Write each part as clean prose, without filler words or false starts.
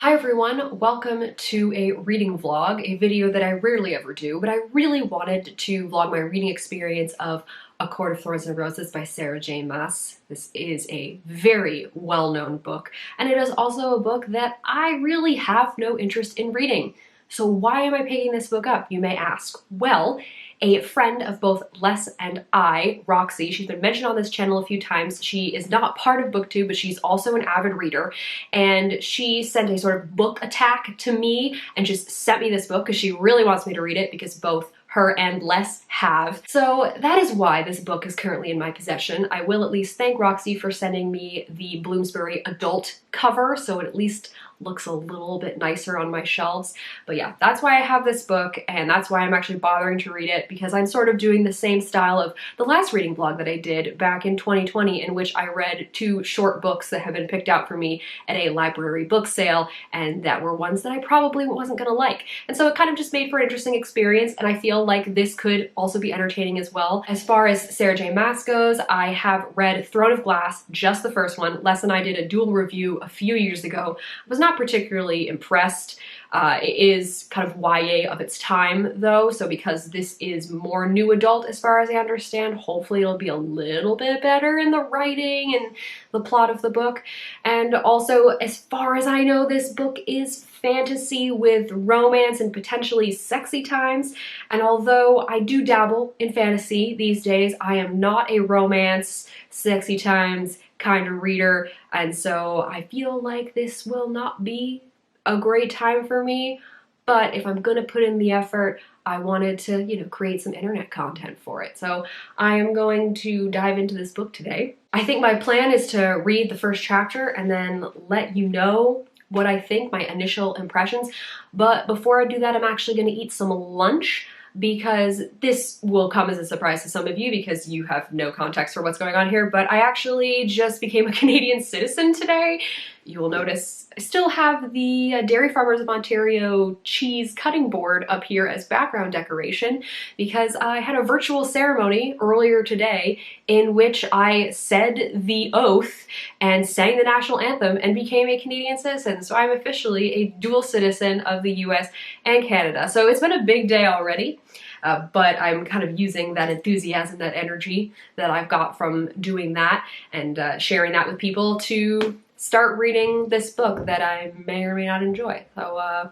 Hi everyone, welcome to a reading vlog, a video that I rarely ever do, but I really wanted to vlog my reading experience of A Court of Thorns and Roses by Sarah J Maas. This is a very well-known book, and it is also a book that I really have no interest in reading. So why am I picking this book up, you may ask? Well, a friend of both Les and I, Roxy, she's been mentioned on this channel a few times. She is not part of BookTube, but she's also an avid reader, and she sent a sort of book attack to me and just sent me this book because she really wants me to read it because both her and Les have. So that is why this book is currently in my possession. I will at least thank Roxy for sending me the Bloomsbury adult cover, so it at least looks a little bit nicer on my shelves. But yeah, that's why I have this book, and that's why I'm actually bothering to read it, because I'm sort of doing the same style of the last reading vlog that I did back in 2020, in which I read two short books that have been picked out for me at a library book sale, and that were ones that I probably wasn't gonna like. And so it kind of just made for an interesting experience, and I feel like this could also be entertaining as well. As far as Sarah J Maas goes, I have read Throne of Glass, just the first one. Les and I did a dual review a few years ago. I was not particularly impressed. It is kind of YA of its time though, so because this is more new adult as far as I understand, hopefully it'll be a little bit better in the writing and the plot of the book. And also, as far as I know, this book is fantasy with romance and potentially sexy times. And although I do dabble in fantasy these days, I am not a romance, sexy times kind of reader, and so I feel like this will not be a great time for me. But if I'm gonna put in the effort, I wanted to, create some internet content for it. So I am going to dive into this book today. I think my plan is to read the first chapter and then let you know what I think, my initial impressions. But before I do that, I'm actually gonna eat some lunch, because this will come as a surprise to some of you because you have no context for what's going on here, but I actually just became a Canadian citizen today. You will notice I still have the Dairy Farmers of Ontario cheese cutting board up here as background decoration because I had a virtual ceremony earlier today in which I said the oath and sang the national anthem and became a Canadian citizen. So I'm officially a dual citizen of the US and Canada. So it's been a big day already. But I'm kind of using that enthusiasm, that energy that I've got from doing that and sharing that with people to start reading this book that I may or may not enjoy. So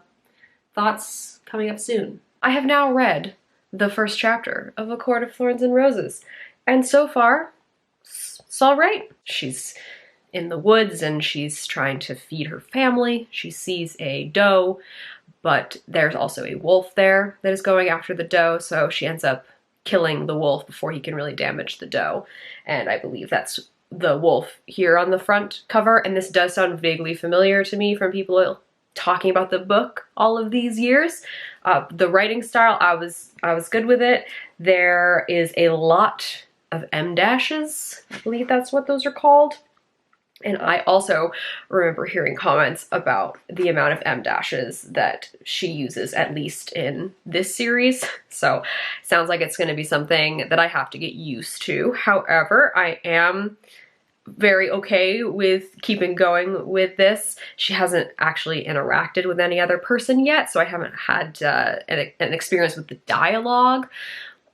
thoughts coming up soon. I have now read the first chapter of A Court of Thorns and Roses, and so far, it's all right. She's in the woods and she's trying to feed her family. She sees a doe, but there's also a wolf there that is going after the doe, so she ends up killing the wolf before he can really damage the doe. And I believe that's the wolf here on the front cover, and this does sound vaguely familiar to me from people talking about the book all of these years. The writing style, I was good with it. There is a lot of M dashes. I believe that's what those are called. And I also remember hearing comments about the amount of M dashes that she uses, at least in this series. So sounds like it's going to be something that I have to get used to. However, I am very okay with keeping going with this. She hasn't actually interacted with any other person yet, so I haven't had an experience with the dialogue,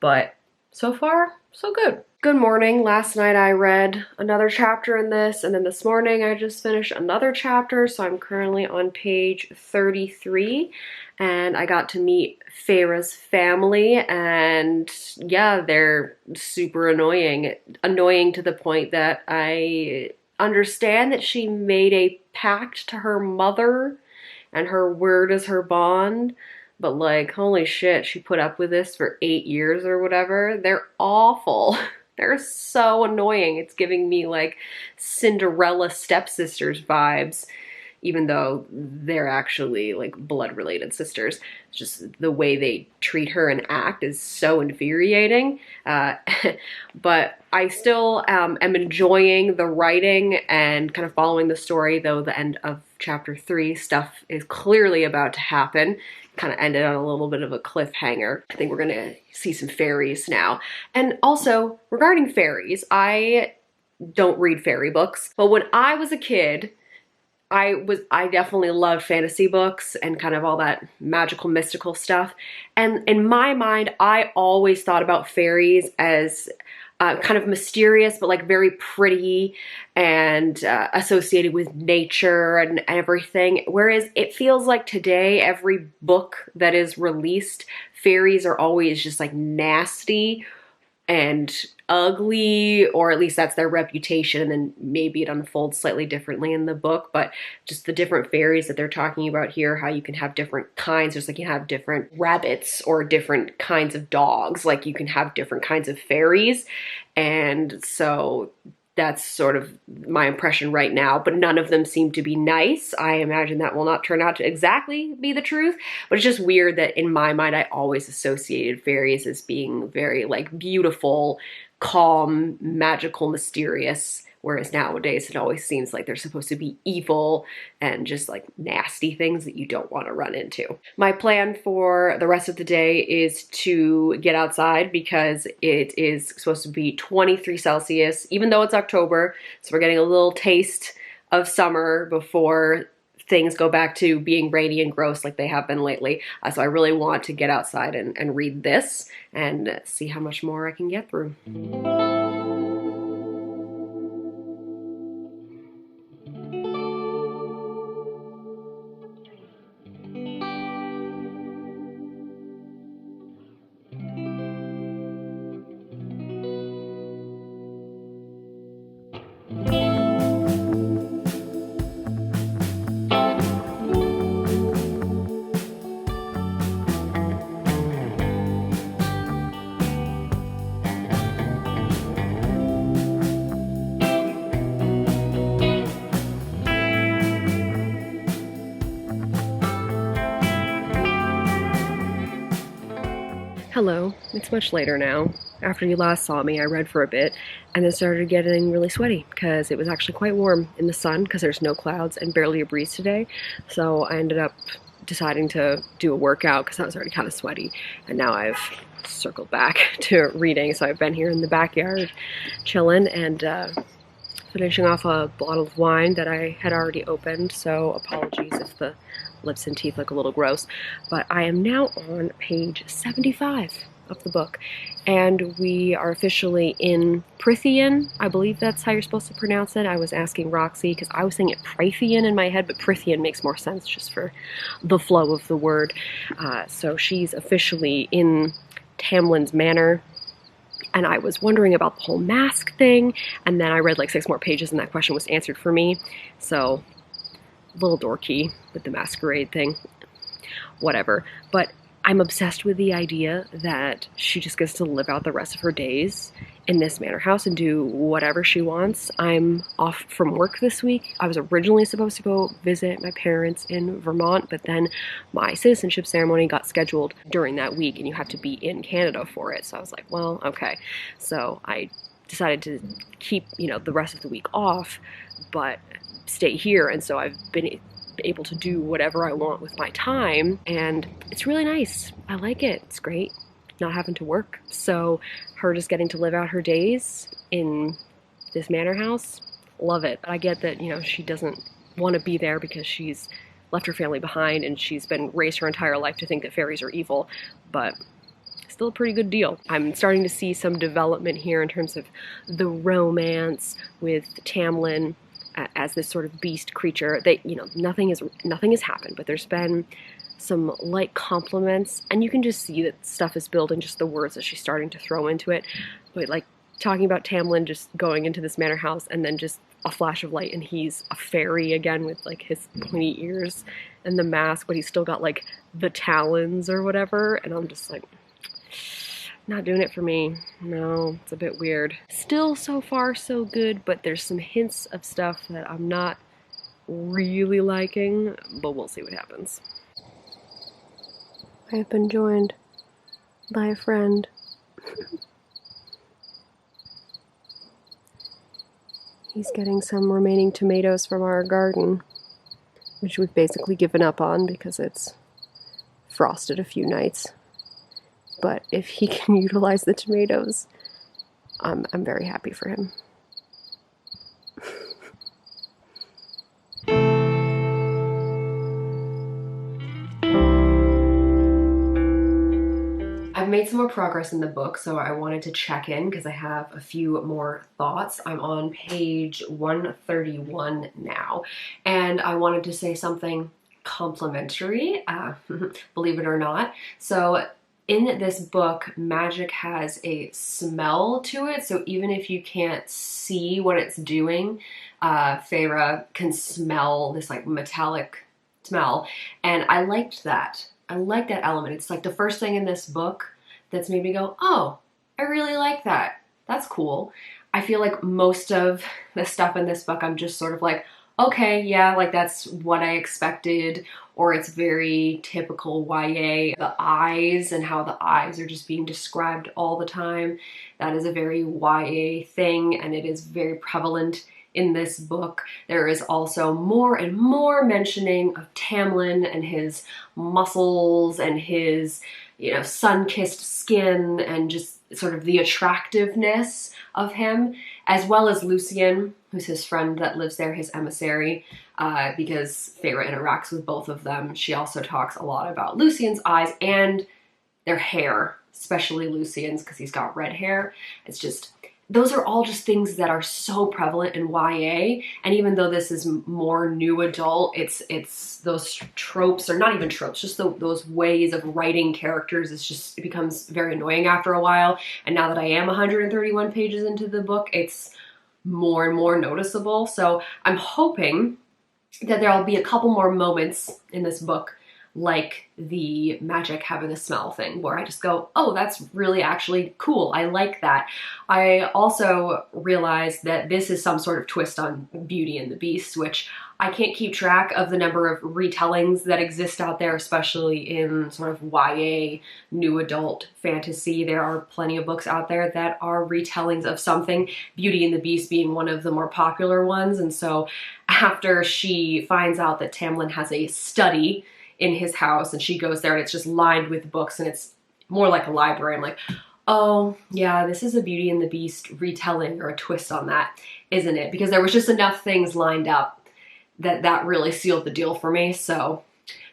but so far, so good. Good morning. Last night I read another chapter in this, and then this morning I just finished another chapter, so I'm currently on page 33, and I got to meet Feyre's family, and yeah, they're super annoying. Annoying to the point that I understand that she made a pact to her mother, and her word is her bond. But like, holy shit, she put up with this for 8 years or whatever. They're awful. They're so annoying. It's giving me like Cinderella stepsisters vibes, even though they're actually like blood-related sisters. It's just the way they treat her and act is so infuriating. But I still am enjoying the writing and kind of following the story, though the end of chapter 3 stuff is clearly about to happen. Kind of ended on a little bit of a cliffhanger. I think we're gonna see some fairies now. And also, regarding fairies, I don't read fairy books, but when I was a kid, I definitely loved fantasy books and kind of all that magical, mystical stuff. And in my mind, I always thought about fairies as kind of mysterious, but like very pretty and associated with nature and everything. Whereas it feels like today, every book that is released, fairies are always just like nasty and ugly, or at least that's their reputation, and then maybe it unfolds slightly differently in the book. But just the different fairies that they're talking about here, how you can have different kinds, just like you have different rabbits or different kinds of dogs, like you can have different kinds of fairies. And so that's sort of my impression right now, but none of them seem to be nice. I imagine that will not turn out to exactly be the truth, but it's just weird that in my mind, I always associated fairies as being very like beautiful, calm, magical, mysterious. Whereas nowadays it always seems like they're supposed to be evil and just like nasty things that you don't want to run into. My plan for the rest of the day is to get outside because it is supposed to be 23 Celsius, even though it's October. So we're getting a little taste of summer before things go back to being rainy and gross like they have been lately. So I really want to get outside and read this and see how much more I can get through. Hello, it's much later now. After you last saw me, I read for a bit and then started getting really sweaty because it was actually quite warm in the sun because there's no clouds and barely a breeze today. So I ended up deciding to do a workout because I was already kind of sweaty, and now I've circled back to reading. So I've been here in the backyard chilling and finishing off a bottle of wine that I had already opened, so apologies if the lips and teeth look a little gross. But I am now on page 75 of the book, and we are officially in Prythian. I believe that's how you're supposed to pronounce it. I was asking Roxy because I was saying it Prythian in my head, but Prythian makes more sense just for the flow of the word. So she's officially in Tamlin's Manor. And I was wondering about the whole mask thing, and then I read like 6 more pages and that question was answered for me. So, a little dorky with the masquerade thing. Whatever. But I'm obsessed with the idea that she just gets to live out the rest of her days in this manor house and do whatever she wants. I'm off from work this week. I was originally supposed to go visit my parents in Vermont, but then my citizenship ceremony got scheduled during that week and you have to be in Canada for it. So I was like, well, okay. So I decided to keep, the rest of the week off, but stay here. And so I've been able to do whatever I want with my time, and it's really nice. I like it. It's great not having to work. So her just getting to live out her days in this manor house, love it. But I get that, she doesn't want to be there because she's left her family behind and she's been raised her entire life to think that fairies are evil, but still a pretty good deal. I'm starting to see some development here in terms of the romance with Tamlin as this sort of beast creature. That nothing has happened, but there's been some light compliments, and you can just see that stuff is building, just the words that she's starting to throw into it. But like talking about Tamlin just going into this manor house and then just a flash of light and he's a fairy again with like his pointy ears and the mask, but he's still got like the talons or whatever, and I'm just like, not doing it for me. No, it's a bit weird. Still, so far, so good, but there's some hints of stuff that I'm not really liking, but we'll see what happens. I have been joined by a friend. He's getting some remaining tomatoes from our garden, which we've basically given up on because it's frosted a few nights. But if he can utilize the tomatoes, I'm very happy for him. made some more progress in the book, so I wanted to check in because I have a few more thoughts. I'm on page 131 now, and I wanted to say something complimentary, believe it or not. So in this book, magic has a smell to it, so even if you can't see what it's doing, Feyre can smell this like metallic smell, and I liked that. I like that element. It's like the first thing in this book that's made me go, oh, I really like that. That's cool. I feel like most of the stuff in this book, I'm just sort of like, okay, yeah, like that's what I expected, or it's very typical YA. The eyes and how the eyes are just being described all the time. That is a very YA thing, and it is very prevalent in this book. There is also more and more mentioning of Tamlin and his muscles and his, you know, sun-kissed skin and just sort of the attractiveness of him, as well as Lucien, who's his friend that lives there, his emissary, because Feyre interacts with both of them. She also talks a lot about Lucien's eyes and their hair, especially Lucien's because he's got red hair. It's just, those are all just things that are so prevalent in YA, and even though this is more new adult, it's those tropes, or not even tropes, just those ways of writing characters, it becomes very annoying after a while, and now that I am 131 pages into the book, it's more and more noticeable. So I'm hoping that there'll be a couple more moments in this book like the magic having a smell thing, where I just go, oh, that's really actually cool. I like that. I also realized that this is some sort of twist on Beauty and the Beast, which I can't keep track of the number of retellings that exist out there, especially in sort of YA, new adult fantasy. There are plenty of books out there that are retellings of something, Beauty and the Beast being one of the more popular ones. And so after she finds out that Tamlin has a study in his house, and she goes there and it's just lined with books and it's more like a library, I'm like, oh yeah, this is a Beauty and the Beast retelling or a twist on that, isn't it? Because there was just enough things lined up that really sealed the deal for me. So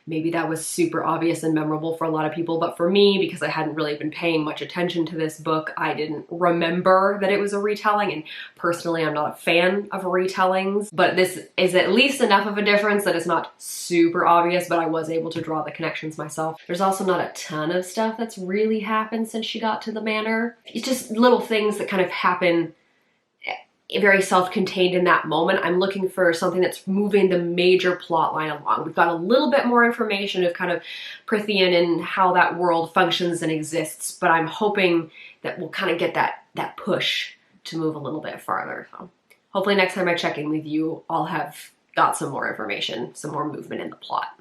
maybe that was super obvious and memorable for a lot of people, but for me, because I hadn't really been paying much attention to this book, I didn't remember that it was a retelling, and personally I'm not a fan of retellings, but this is at least enough of a difference that it's not super obvious, but I was able to draw the connections myself. There's also not a ton of stuff that's really happened since she got to the manor. It's just little things that kind of happen very self-contained in that moment. I'm looking for something that's moving the major plot line along. We've got a little bit more information of kind of Prythian and how that world functions and exists, but I'm hoping that we'll kind of get that push to move a little bit farther. So hopefully next time I check in with you, I'll have got some more information, some more movement in the plot.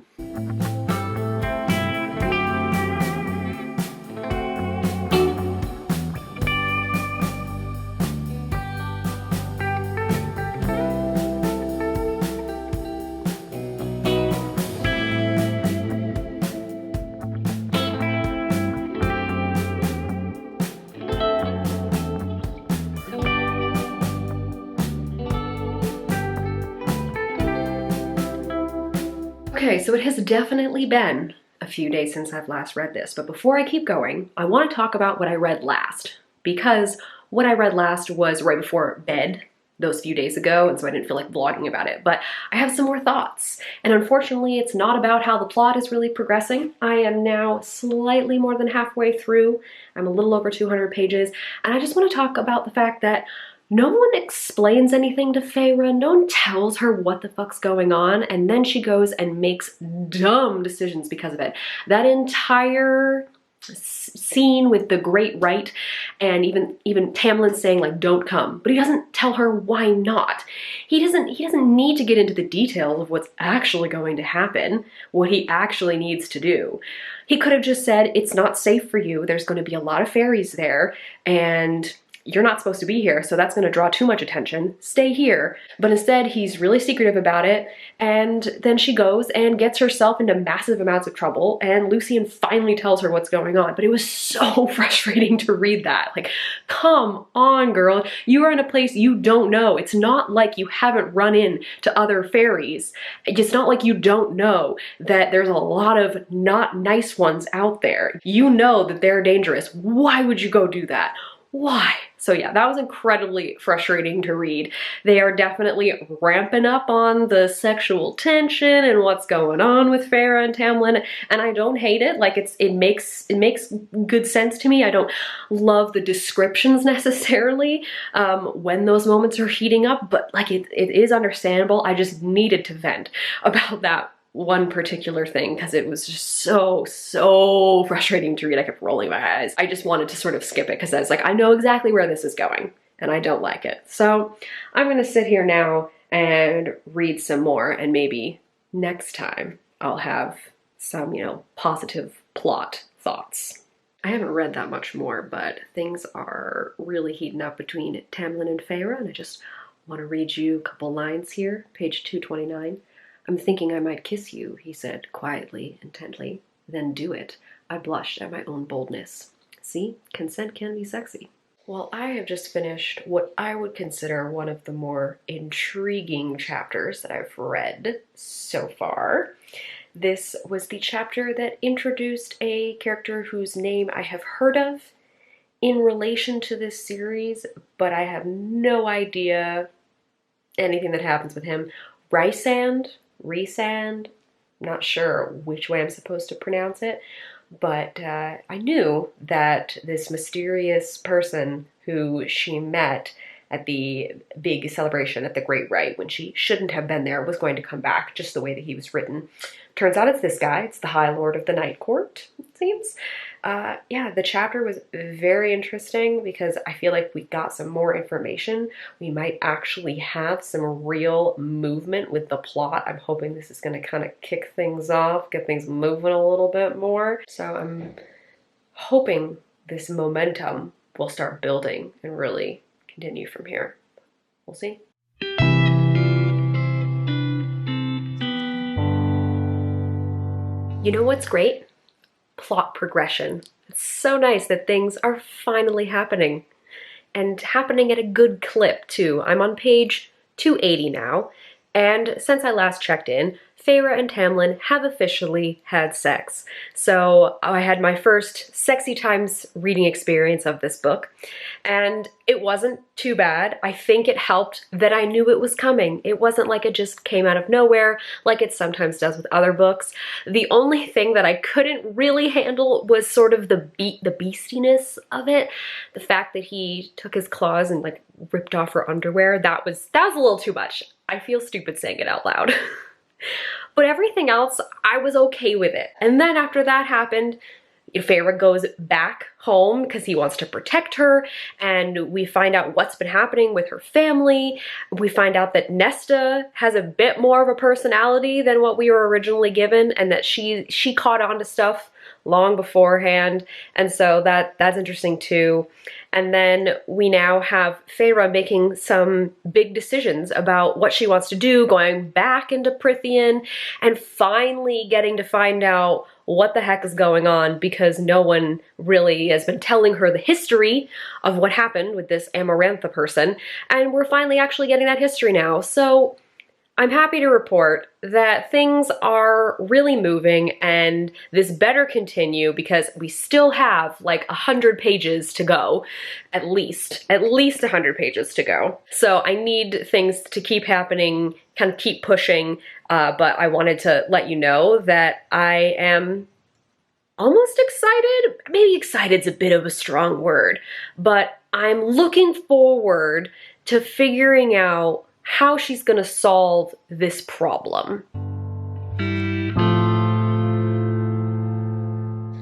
Okay, so it has definitely been a few days since I've last read this, but before I keep going, I want to talk about what I read last, because what I read last was right before bed those few days ago, and so I didn't feel like vlogging about it, but I have some more thoughts, and unfortunately it's not about how the plot is really progressing. I am now slightly more than halfway through. I'm a little over 200 pages, and I just want to talk about the fact that no one explains anything to Feyre, no one tells her what the fuck's going on, and then she goes and makes dumb decisions because of it. That entire scene with the Great Rite, and even Tamlin saying like, don't come, but he doesn't tell her why not. He doesn't need to get into the details of what's actually going to happen, what he actually needs to do. He could have just said, it's not safe for you, there's going to be a lot of fairies there, and you're not supposed to be here, so that's going to draw too much attention. Stay here. But instead, he's really secretive about it, and then she goes and gets herself into massive amounts of trouble, and Lucian finally tells her what's going on. But it was so frustrating to read that. Like, come on, girl. You are in a place you don't know. It's not like you haven't run into other fairies. It's not like you don't know that there's a lot of not nice ones out there. You know that they're dangerous. Why would you go do that? Why? So yeah, that was incredibly frustrating to read. They are definitely ramping up on the sexual tension and what's going on with Feyre and Tamlin, and I don't hate it. Like it makes good sense to me. I don't love the descriptions necessarily when those moments are heating up, but like it is understandable. I just needed to vent about that one particular thing because it was just so frustrating to read. I kept rolling my eyes. I just wanted to sort of skip it because I was like, I know exactly where this is going and I don't like it. So I'm gonna sit here now and read some more, and maybe next time I'll have some, you know, positive plot thoughts. I haven't read that much more, but things are really heating up between Tamlin and Feyre, and I just want to read you a couple lines here. Page 229. I'm thinking I might kiss you, he said, quietly, intently. Then do it. I blushed at my own boldness. See, consent can be sexy. Well, I have just finished what I would consider one of the more intriguing chapters that I've read so far. This was the chapter that introduced a character whose name I have heard of in relation to this series, but I have no idea anything that happens with him. Rhysand, not sure which way I'm supposed to pronounce it, but I knew that this mysterious person who she met at the big celebration at the Great Rite when she shouldn't have been there was going to come back just the way that he was written. Turns out it's this guy. It's the High Lord of the Night Court, it seems. Yeah, the chapter was very interesting because I feel like we got some more information. We might actually have some real movement with the plot. I'm hoping this is going to kind of kick things off, get things moving a little bit more. So I'm hoping this momentum will start building and really continue from here. We'll see. You know what's great? Plot progression. It's so nice that things are finally happening, and happening at a good clip too. I'm on page 280 now, and since I last checked in, Feyre and Tamlin have officially had sex. So I had my first sexy times reading experience of this book, and it wasn't too bad. I think it helped that I knew it was coming. It wasn't like it just came out of nowhere like it sometimes does with other books. The only thing that I couldn't really handle was sort of the beastiness of it. The fact that he took his claws and like ripped off her underwear, that was a little too much. I feel stupid saying it out loud. But everything else, I was okay with it. And then after that happened, Feyre goes back home because he wants to protect her, and we find out what's been happening with her family. We find out that Nesta has a bit more of a personality than what we were originally given, and that she caught on to stuff long beforehand, and so that's interesting too. And then we now have Feyre making some big decisions about what she wants to do, going back into Prythian, and finally getting to find out what the heck is going on, because no one really has been telling her the history of what happened with this Amarantha person, and we're finally actually getting that history now. So I'm happy to report that things are really moving, and this better continue because we still have like 100 pages to go, at least 100 pages to go. So I need things to keep happening, kind of keep pushing, but I wanted to let you know that I am almost excited. Maybe excited's a bit of a strong word, but I'm looking forward to figuring out how she's gonna solve this problem.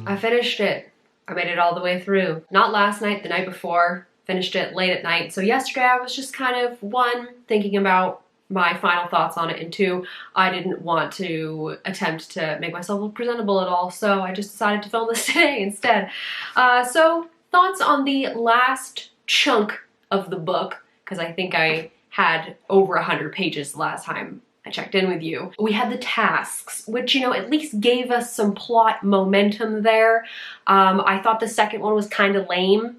I finished it. I made it all the way through. Not last night, the night before. Finished it late at night. So yesterday I was just kind of, one, thinking about my final thoughts on it, and two, I didn't want to attempt to make myself look presentable at all, so I just decided to film this today instead. So thoughts on the last chunk of the book, because I think I had over 100 pages the last time I checked in with you. We had the tasks, which, you know, at least gave us some plot momentum there. I thought the second one was kind of lame,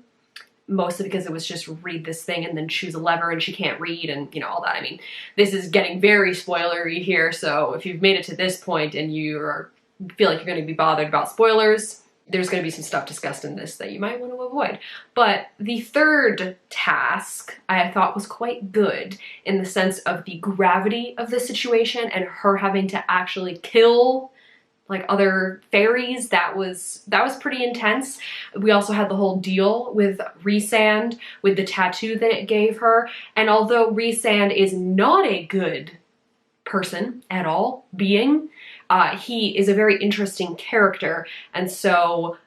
mostly because it was just read this thing and then choose a lever and she can't read and, you know, all that. I mean, this is getting very spoilery here, so if you've made it to this point and you feel like you're going to be bothered about spoilers, there's going to be some stuff discussed in this that you might want to avoid. But the third task I thought was quite good in the sense of the gravity of the situation and her having to actually kill like other fairies. That was pretty intense. We also had the whole deal with Rhysand, with the tattoo that it gave her. And although Rhysand is not a good person at all, being, he is a very interesting character, and so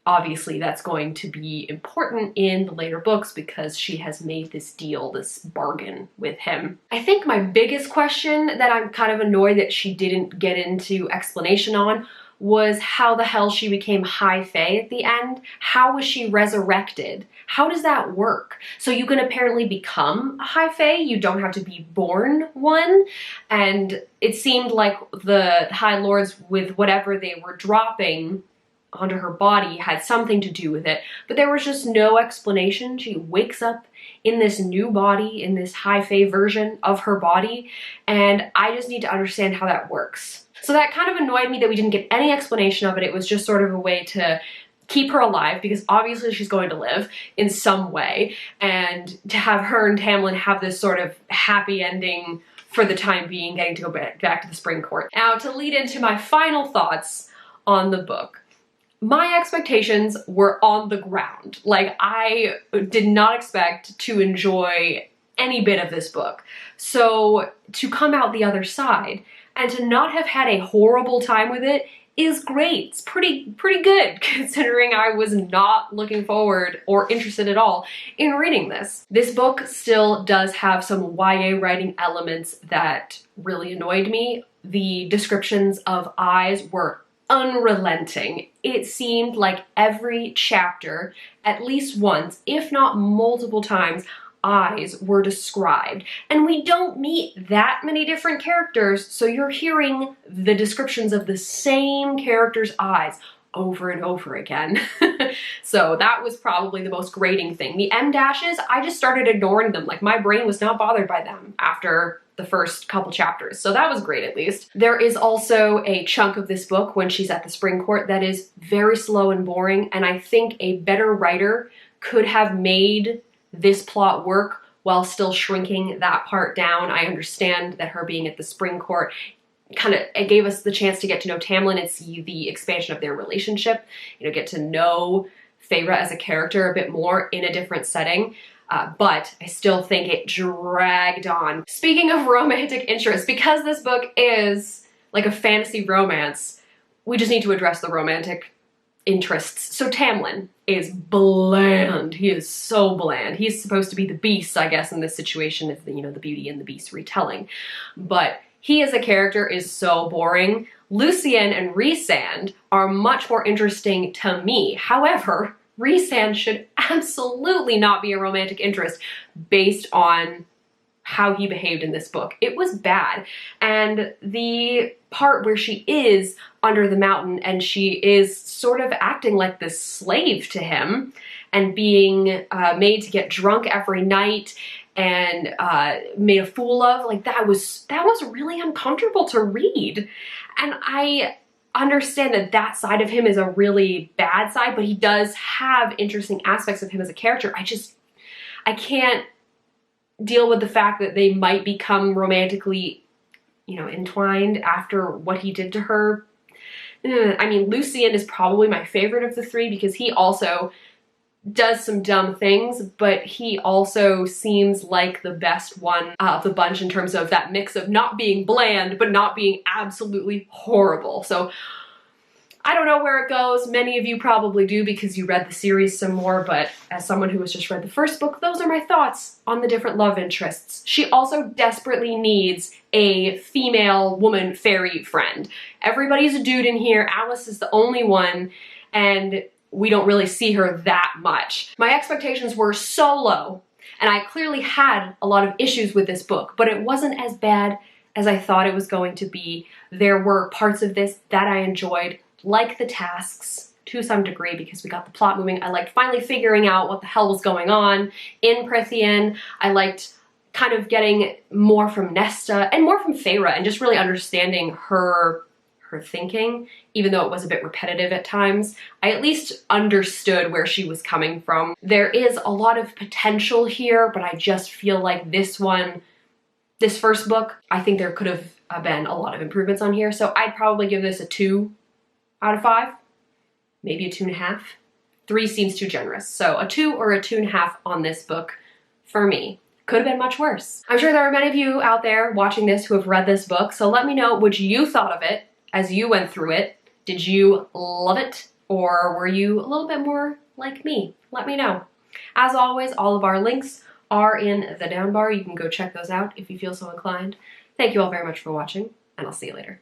obviously that's going to be important in the later books because she has made this deal, this bargain with him. I think my biggest question that I'm kind of annoyed that she didn't get into explanation on was how the hell she became High Fae at the end. How was she resurrected? How does that work? So you can apparently become a High Fae, you don't have to be born one, and it seemed like the High Lords, with whatever they were dropping onto her body, had something to do with it, but there was just no explanation. She wakes up in this new body, in this High Fae version of her body, and I just need to understand how that works. So that kind of annoyed me that we didn't get any explanation of it. It was just sort of a way to keep her alive, because obviously she's going to live in some way, and to have her and Tamlin have this sort of happy ending for the time being, getting to go back to the Spring Court. Now, to lead into my final thoughts on the book. My expectations were on the ground. Like, I did not expect to enjoy any bit of this book. So to come out the other side and to not have had a horrible time with it is great. It's pretty good, considering I was not looking forward or interested at all in reading this. This book still does have some YA writing elements that really annoyed me. The descriptions of eyes were unrelenting. It seemed like every chapter, at least once, if not multiple times, eyes were described. And we don't meet that many different characters, so you're hearing the descriptions of the same character's eyes over and over again. So that was probably the most grating thing. The M dashes, I just started ignoring them. Like, my brain was not bothered by them after the first couple chapters, so that was great at least. There is also a chunk of this book when she's at the Spring Court that is very slow and boring, and I think a better writer could have made this plot work while still shrinking that part down. I understand that her being at the Spring Court it gave us the chance to get to know Tamlin and see the expansion of their relationship, you know, get to know Feyre as a character a bit more in a different setting. But I still think it dragged on. Speaking of romantic interest, because this book is like a fantasy romance, we just need to address the romantic interests. So Tamlin is bland. He is so bland. He's supposed to be the beast, I guess, in this situation. It's the, you know, the Beauty and the Beast retelling. But he as a character is so boring. Lucien and Rhysand are much more interesting to me. However, Rhysand should absolutely not be a romantic interest based on how he behaved in this book. It was bad. And the part where she is under the mountain and she is sort of acting like this slave to him and being made to get drunk every night and made a fool of, like, that was really uncomfortable to read. And I understand that that side of him is a really bad side, but he does have interesting aspects of him as a character. I can't deal with the fact that they might become romantically, you know, entwined after what he did to her. I mean, Lucien is probably my favorite of the three because he also does some dumb things, but he also seems like the best one of the bunch in terms of that mix of not being bland, but not being absolutely horrible. So I don't know where it goes. Many of you probably do because you read the series some more, but as someone who has just read the first book, those are my thoughts on the different love interests. She also desperately needs a female woman fairy friend. Everybody's a dude in here. Alice is the only one, and we don't really see her that much. My expectations were so low, and I clearly had a lot of issues with this book, but it wasn't as bad as I thought it was going to be. There were parts of this that I enjoyed, like the tasks to some degree, because we got the plot moving. I liked finally figuring out what the hell was going on in Prithian. I liked kind of getting more from Nesta and more from Feyre and just really understanding her thinking, even though it was a bit repetitive at times. I at least understood where she was coming from. There is a lot of potential here, but I just feel like this first book, I think there could have been a lot of improvements on here. So I'd probably give this a 2 out of 5, maybe a 2.5. 3 seems too generous. So a 2 or a 2.5 on this book for me. Could have been much worse. I'm sure there are many of you out there watching this who have read this book, so let me know what you thought of it as you went through it. Did you love it, or were you a little bit more like me? Let me know. As always, all of our links are in the down bar. You can go check those out if you feel so inclined. Thank you all very much for watching, and I'll see you later.